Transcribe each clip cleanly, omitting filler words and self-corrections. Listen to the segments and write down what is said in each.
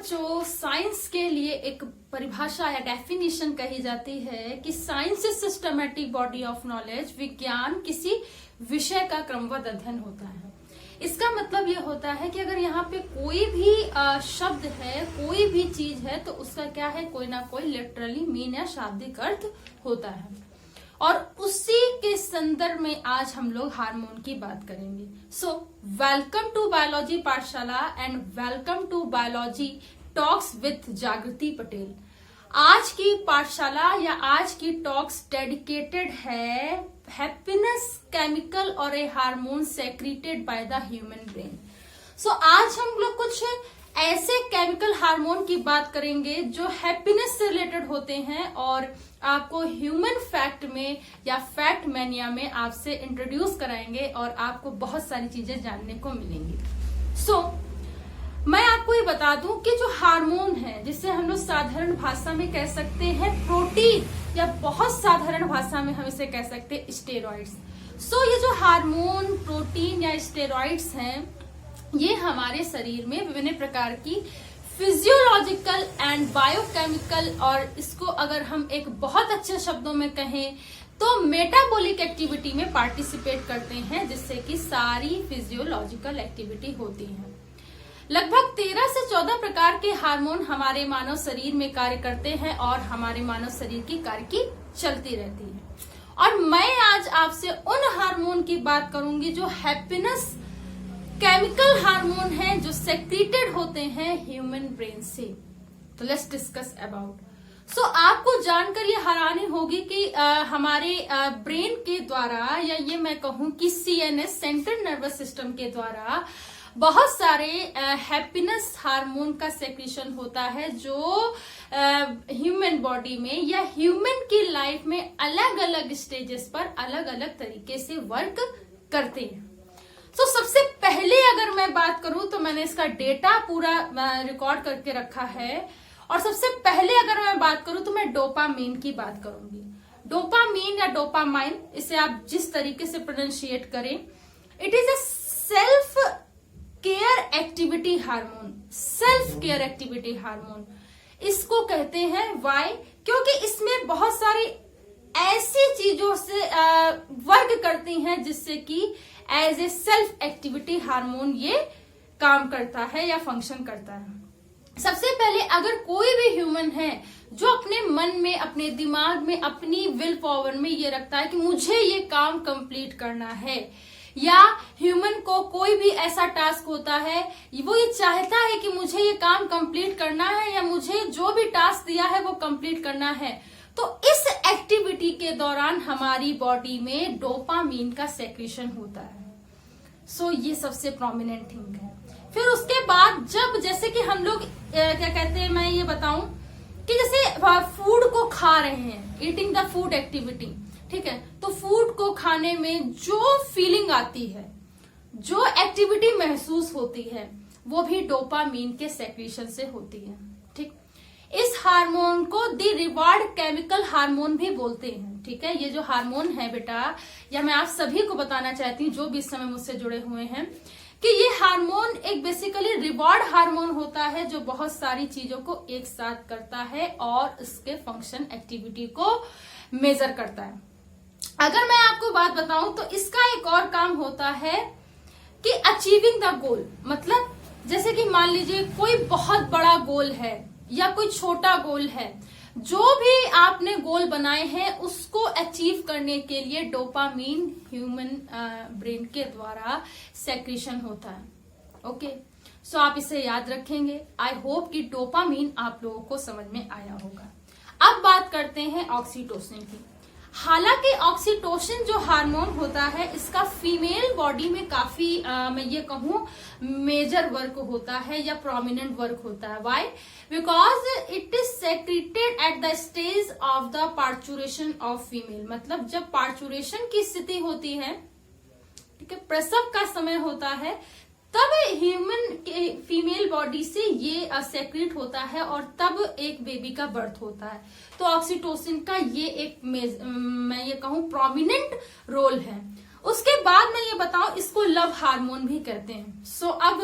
बच्चों, साइंस के लिए एक परिभाषा या डेफिनेशन कही जाती है कि science is systematic body of knowledge. विज्ञान किसी विषय का क्रमबद्ध अध्ययन होता है। इसका मतलब ये होता है कि अगर यहाँ पे कोई भी शब्द है, कोई भी चीज है, तो उसका क्या है, कोई ना कोई लिटरली मीन या शाब्दिक अर्थ होता है। और उसी के संदर्भ में आज हम लोग हार्मोन की बात करेंगे। So welcome to biology Pathshala and welcome to biology talks with Jagriti Patel. आज की पाठशाला या आज की टॉक्स डेडिकेटेड है हैप्पीनेस केमिकल और a hormone secreted by the human brain. So आज हम लोग कुछ ऐसे केमिकल हार्मोन की बात करेंगे जो हैप्पीनेस से रिलेटेड होते हैं और आपको ह्यूमन फैक्ट में या फैक्ट मैनिया में आपसे इंट्रोड्यूस कराएंगे और आपको बहुत सारी चीजें जानने को मिलेंगी। सो मैं आपको ये बता दूं कि जो हार्मोन है, जिसे हम लोग साधारण भाषा में कह सकते हैं प्रोटीन, या बहुत साधारण भाषा में हम इसे कह सकते हैं स्टेरॉइड्स। सो ये जो हार्मोन, प्रोटीन या स्टेरॉइड्स हैं, ये हमारे शरीर में विभिन्न प्रकार की फिजियोलॉजिकल एंड बायोकेमिकल, और इसको अगर हम एक बहुत अच्छे शब्दों में कहें तो मेटाबॉलिक एक्टिविटी में पार्टिसिपेट करते हैं, जिससे कि सारी फिजियोलॉजिकल एक्टिविटी होती है। लगभग 13 से 14 प्रकार के हार्मोन हमारे मानव शरीर में कार्य करते हैं और हमारे मानव शरीर की कार्य की चलती रहती है। और मैं आज आपसे उन हार्मोन की बात करूंगी जो हैप्पीनेस केमिकल हार्मोन है, जो सेक्रेटेड होते हैं ह्यूमन ब्रेन से। तो लेट्स डिस्कस अबाउट। सो आपको जानकर ये हैरानी होगी कि हमारे ब्रेन के द्वारा, या ये मैं कहूं कि सीएनएस, सेंट्रल नर्वस सिस्टम के द्वारा बहुत सारे हैप्पीनेस हार्मोन का सेक्रेशन होता है, जो ह्यूमन बॉडी में या ह्यूमन की लाइफ में अलग अलग स्टेजेस पर अलग अलग तरीके से वर्क करते हैं। तो सबसे पहले अगर मैं बात करूं तो मैंने इसका डेटा पूरा रिकॉर्ड करके रखा है, और सबसे पहले अगर मैं बात करूं तो मैं डोपामीन की बात करूंगी। डोपामीन या डोपामाइन, इसे आप जिस तरीके से प्रोनाउंशिएट करें, it is a self care activity hormone. Self care activity hormone इसको कहते हैं। वाई? क्योंकि इसमें बहुत सारी ऐसी चीजों से वर्क करती हैं जिससे कि as a self activity hormone ये काम करता है या फंक्शन करता है। सबसे पहले अगर कोई भी ह्यूमन है जो अपने मन में, अपने दिमाग में, अपनी विल पावर में ये रखता है कि मुझे ये काम कंप्लीट करना है, या ह्यूमन को कोई भी ऐसा टास्क होता है, वो ये चाहता है कि मुझे ये काम कंप्लीट करना है या मुझे जो भी टास्क दिया है वो कंप्लीट करना है, तो इस एक्टिविटी के दौरान हमारी बॉडी में डोपामीन का सेक्रेशन होता है। सो ये सबसे प्रोमिनेंट थिंग है। फिर उसके बाद जब, जैसे कि हम लोग क्या कहते हैं, मैं ये बताऊं कि जैसे फूड को खा रहे हैं, ईटिंग द फूड एक्टिविटी, ठीक है, तो फूड को खाने में जो फीलिंग आती है, जो एक्टिविटी महसूस होती है, वो भी डोपामीन के सेक्रेशन से होती है। ठीक, इस हार्मोन को द रिवार्ड केमिकल हार्मोन भी बोलते हैं। ठीक है, ये जो हार्मोन है बेटा, या मैं आप सभी को बताना चाहती हूँ जो भी इस समय मुझसे जुड़े हुए हैं, कि ये हार्मोन एक बेसिकली रिवार्ड हार्मोन होता है जो बहुत सारी चीजों को एक साथ करता है और इसके फंक्शन एक्टिविटी को मेजर करता है। अगर मैं आपको बात बताऊं तो इसका एक और काम होता है कि अचीविंग द गोल। मतलब जैसे कि मान लीजिए कोई बहुत बड़ा गोल है या कोई छोटा गोल है, जो भी आपने गोल बनाए हैं उसको अचीव करने के लिए डोपामीन ह्यूमन ब्रेन के द्वारा सेक्रेशन होता है। ओके, सो आप इसे याद रखेंगे। आई होप कि डोपामीन आप लोगों को समझ में आया होगा। अब बात करते हैं ऑक्सीटोसिन की। हालांकि ऑक्सीटोसिन जो हार्मोन होता है, इसका फीमेल बॉडी में काफी मैं ये कहूं मेजर वर्क होता है या प्रोमिनेंट वर्क होता है। Why? Because it is secreted at the stage of the parturition of female. मतलब जब पार्चुरेशन की स्थिति होती है, ठीक है, प्रसव का समय होता है, तब ह्यूमन के फीमेल बॉडी से ये सेक्रेट होता है और तब एक बेबी का बर्थ होता है। तो ऑक्सीटोसिन का ये एक मैं ये कहूं प्रोमिनेंट रोल है। उसके बाद मैं ये बताऊं, इसको लव हार्मोन भी कहते हैं। सो अब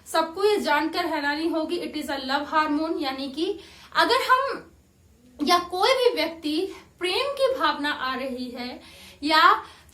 सबको ये जानकर हैरानी होगी, it is a love hormone, यानी कि अगर हम या कोई भी व्यक्ति प्रेम की भावना आ रही है, या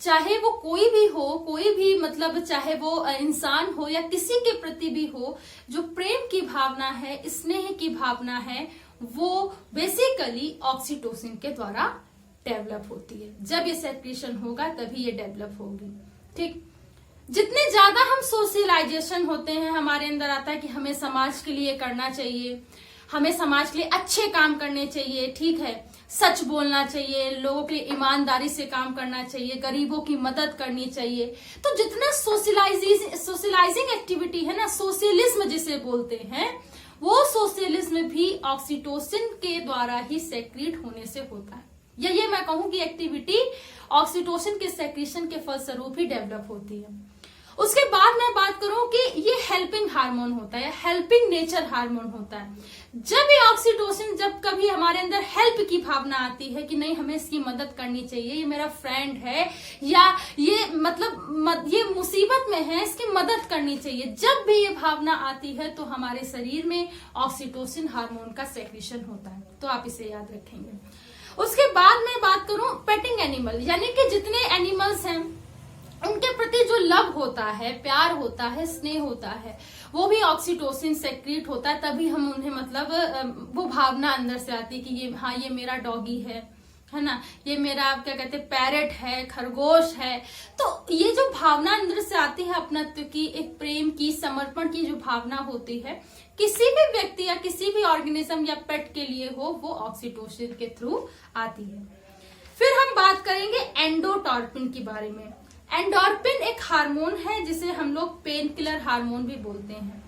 चाहे वो कोई भी हो, कोई भी मतलब चाहे वो इंसान हो या किसी के प्रति भी हो, जो प्रेम की भावना है, स्नेह की भावना है, वो बेसिकली ऑक्सीटोसिन के द्वारा डेवलप होती है। जब ये सेक्रेशन होगा तभी ये डेवलप होगी। ठीक, जितने ज्यादा हम सोशलाइजेशन होते हैं, हमारे अंदर आता है कि हमें समाज के लिए करना चाहिए, हमें समाज के लिए अच्छे काम करने चाहिए, ठीक है, सच बोलना चाहिए, लोगों के लिए ईमानदारी से काम करना चाहिए, गरीबों की मदद करनी चाहिए। तो जितना सोशलाइजिंग एक्टिविटी है ना, सोशलिज्म जिसे बोलते हैं, वो सोशलिज्म भी ऑक्सीटोसिन के द्वारा ही सेक्रेट होने से होता है। या ये मैं कहूं कि एक्टिविटी ऑक्सीटोसिन के सेक्रेशन के फलस्वरूप ही डेवलप होती है। उसके बाद मैं बात करूं कि ये हेल्पिंग हार्मोन होता है, हेल्पिंग नेचर हार्मोन होता है। जब ये ऑक्सीटोसिन, जब कभी हमारे अंदर हेल्प की भावना आती है कि नहीं हमें इसकी मदद करनी चाहिए, ये मेरा फ्रेंड है, या ये मतलब ये मुसीबत में है, इसकी मदद करनी चाहिए, जब भी ये भावना आती है तो हमारे शरीर में ऑक्सीटोसिन हार्मोन का सेक्रेशन होता है। तो आप इसे याद रखेंगे। उसके बाद मैं बात करूं पेटिंग एनिमल, यानी कि जितने एनिमल्स हैं उनके प्रति जो लव होता है, प्यार होता है, स्नेह होता है, वो भी ऑक्सीटोसिन सेक्रेट होता है। तभी हम उन्हें मतलब वो भावना अंदर से आती है कि ये हाँ ये मेरा डॉगी है ना, ये मेरा क्या कहते हैं पैरेट है, खरगोश है। तो ये जो भावना अंदर से आती है अपनत्व की, एक प्रेम की, समर्पण की जो भावना होती है, किसी भी व्यक्ति या किसी भी ऑर्गेनिज्म या पेट के लिए हो, वो ऑक्सीटोसिन के थ्रू आती है। फिर हम बात करेंगे एंडोटॉर्पिन के बारे में। एंडोर्फिन एक हार्मोन है जिसे हम लोग पेन किलर हार्मोन भी बोलते हैं।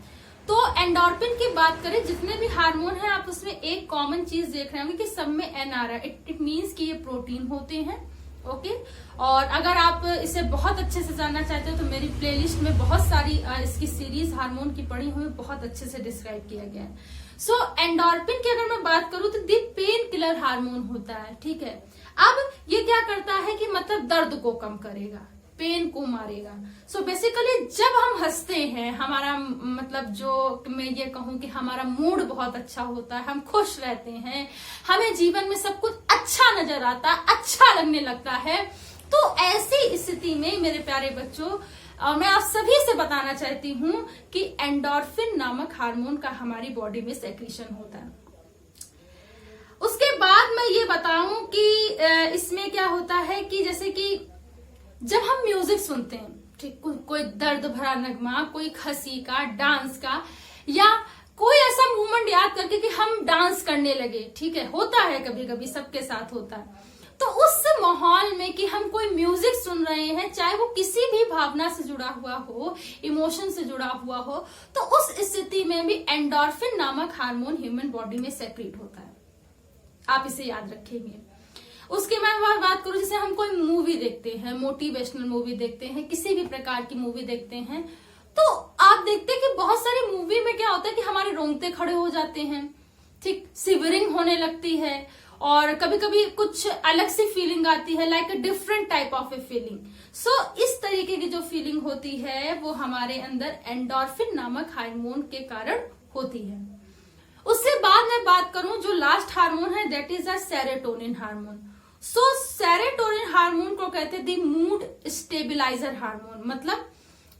तो एंडोर्फिन की बात करें, जितने भी हार्मोन हैं आप उसमें एक कॉमन चीज देख रहे होंगे कि सब में एन आ रहा है। इट मीन्स कि ये प्रोटीन होते हैं। ओके, और अगर आप इसे बहुत अच्छे से जानना चाहते हो तो मेरी प्लेलिस्ट में बहुत सारी इसकी सीरीज हार्मोन की पड़ी हुई बहुत अच्छे से डिस्क्राइब किया गया है। सो एंडोर्फिन की अगर मैं बात करूं तो दी पेन किलर हार्मोन होता है। ठीक है, अब ये क्या करता है कि मतलब दर्द को कम करेगा, पेन को मारेगा। सो बेसिकली जब हम हंसते हैं, हमारा मतलब जो मैं ये कहूं कि हमारा मूड बहुत अच्छा होता है, हम खुश रहते हैं, हमें जीवन में सब कुछ अच्छा नजर आता है, अच्छा लगने लगता है। तो ऐसी स्थिति में मेरे प्यारे बच्चों, मैं आप सभी से बताना चाहती हूं कि एंडोर्फिन नामक हार्मोन का हमारी बॉडी में सेक्रेशन होता है। उसके बाद मैं ये बताऊं कि इसमें क्या होता है कि जैसे कि जब हम म्यूजिक सुनते हैं, ठीक, कोई दर्द भरा नगमा, कोई हंसी का, डांस का, या कोई ऐसा मूवमेंट याद करके कि हम डांस करने लगे, ठीक है, होता है कभी कभी, सबके साथ होता है। तो उस माहौल में कि हम कोई म्यूजिक सुन रहे हैं, चाहे वो किसी भी भावना से जुड़ा हुआ हो, इमोशन से जुड़ा हुआ हो, तो उस स्थिति में भी एंडोर्फिन नामक हार्मोन ह्यूमन बॉडी में सेक्रेट होता है। आप इसे याद रखेंगे। उसके बाद बात करूं, जैसे हम कोई मूवी देखते हैं, मोटिवेशनल मूवी देखते हैं, किसी भी प्रकार की मूवी देखते हैं, तो आप देखते हैं कि बहुत सारी मूवी में क्या होता है कि हमारे रोंगटे खड़े हो जाते हैं, ठीक, सिवरिंग होने लगती है, और कभी कभी कुछ अलग सी फीलिंग आती है, like a different type of a feeling. So इस तरीके की जो फीलिंग होती है वो हमारे अंदर एंडोर्फिन नामक हार्मोन के कारण होती है। उससे बाद मैं बात करूं, जो लास्ट हार्मोन है that is a serotonin hormone. So serotonin hormone को कहते हैं दी मूड स्टेबिलाईजर हार्मोन। मतलब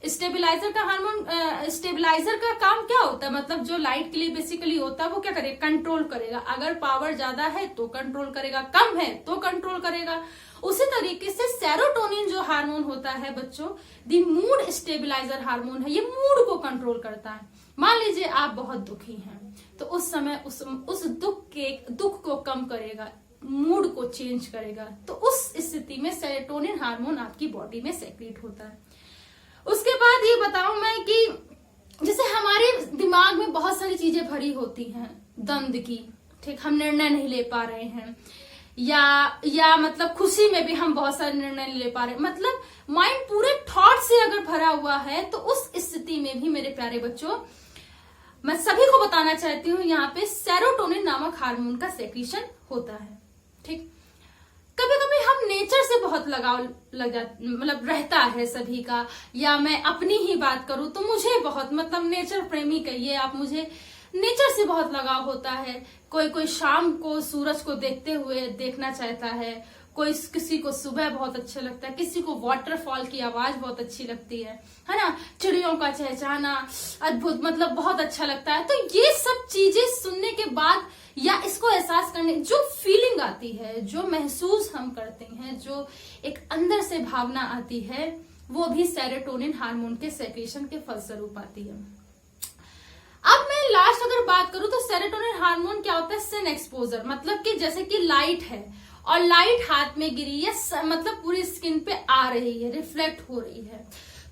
स्टेबिलाईजर का हार्मोन, स्टेबिलाईजर का काम क्या होता है, मतलब जो लाइट के लिए बेसिकली होता है वो क्या करेगा, कंट्रोल करेगा। अगर पावर ज्यादा है तो कंट्रोल करेगा, कम है तो कंट्रोल करेगा। उसी तरीके से सेरोटोनिन जो हार्मोन होता है बच्चों, दी मूड स्टेबिलाईजर हार्मोन है, ये मूड को कंट्रोल करता है। मान लीजिए आप बहुत दुखी हैं, तो उस समय उस दुख को कम करेगा, मूड को चेंज करेगा। तो उस स्थिति में सेरोटोनिन हार्मोन आपकी बॉडी में सेक्रेट होता है। उसके बाद ये बताऊं मैं कि जैसे हमारे दिमाग में बहुत सारी चीजें भरी होती हैं, द्वंद की, ठीक, हम निर्णय नहीं ले पा रहे हैं, या मतलब खुशी में भी हम बहुत सारे निर्णय नहीं ले पा रहे हैं, मतलब माइंड पूरे थॉट से अगर भरा हुआ है, तो उस स्थिति में भी मेरे प्यारे बच्चों मैं सभी को बताना चाहती हूँ, यहाँ पे सेरोटोनिन नामक हार्मोन का सेक्रेशन होता है। ठीक, कभी कभी हम नेचर से बहुत लगाव लग जा मतलब रहता है सभी का, या मैं अपनी ही बात करूं तो मुझे बहुत मतलब नेचर प्रेमी कहिए आप, मुझे नेचर से बहुत लगाव होता है। कोई कोई शाम को सूरज को देखते हुए देखना चाहता है, कोई किसी को सुबह बहुत अच्छा लगता है, किसी को वाटरफॉल की आवाज बहुत अच्छी लगती है ना, चिड़ियों का चहचहाना अद्भुत मतलब बहुत अच्छा लगता है। तो ये सब चीजें सुनने के बाद या इसको एहसास करने जो फीलिंग आती है, जो महसूस हम करते हैं, जो एक अंदर से भावना आती है, वो भी सेरोटोनिन हार्मोन के सेक्रेशन के फलस्वरूप आती है। अब मैं लास्ट अगर बात करूं तो सेरोटोनिन हार्मोन क्या होता है, सन एक्सपोजर, मतलब कि जैसे कि लाइट है और लाइट हाथ में गिरी है, मतलब पूरी स्किन पे आ रही है, रिफ्लेक्ट हो रही है,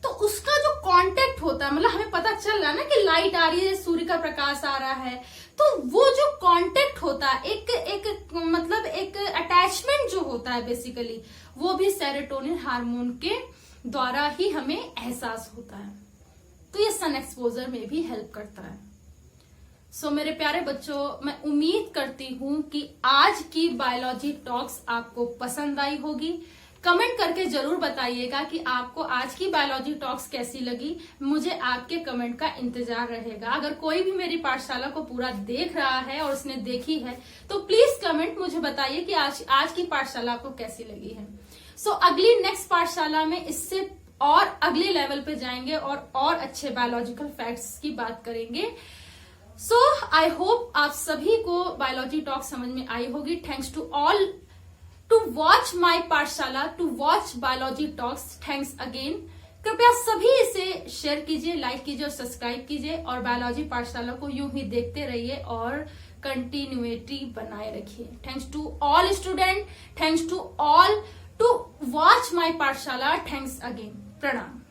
तो उसका जो कांटेक्ट होता है, मतलब हमें पता चल रहा है ना कि लाइट आ रही है, सूर्य का प्रकाश आ रहा है, तो वो जो कांटेक्ट होता है, एक मतलब एक अटैचमेंट जो होता है बेसिकली, वो भी सेरोटोनिन हार्मोन के द्वारा ही हमें एहसास होता है। तो ये सन एक्सपोजर में भी हेल्प करता है। सो मेरे प्यारे बच्चों, मैं उम्मीद करती हूं कि आज की बायोलॉजी टॉक्स आपको पसंद आई होगी। कमेंट करके जरूर बताइएगा कि आपको आज की बायोलॉजी टॉक्स कैसी लगी। मुझे आपके कमेंट का इंतजार रहेगा। अगर कोई भी मेरी पाठशाला को पूरा देख रहा है और उसने देखी है तो प्लीज कमेंट मुझे बताइए कि आज की पाठशाला आपको कैसी लगी है। सो अगली नेक्स्ट पाठशाला में इससे और अगले लेवल पे जाएंगे और अच्छे बायोलॉजिकल फैक्ट्स की बात करेंगे। सो आई होप आप सभी को बायोलॉजी टॉक समझ में आई होगी। Thanks to all to watch my Pathshala, to watch biology talks. Thanks again. कृपया सभी इसे शेयर कीजिए, लाइक कीजिए और सब्सक्राइब कीजिए, और बायोलॉजी पाठशाला को यूं ही देखते रहिए और कंटिन्यूटी बनाए रखिए। Thanks to all student, thanks to all to watch my Pathshala. Thanks again. प्रणाम।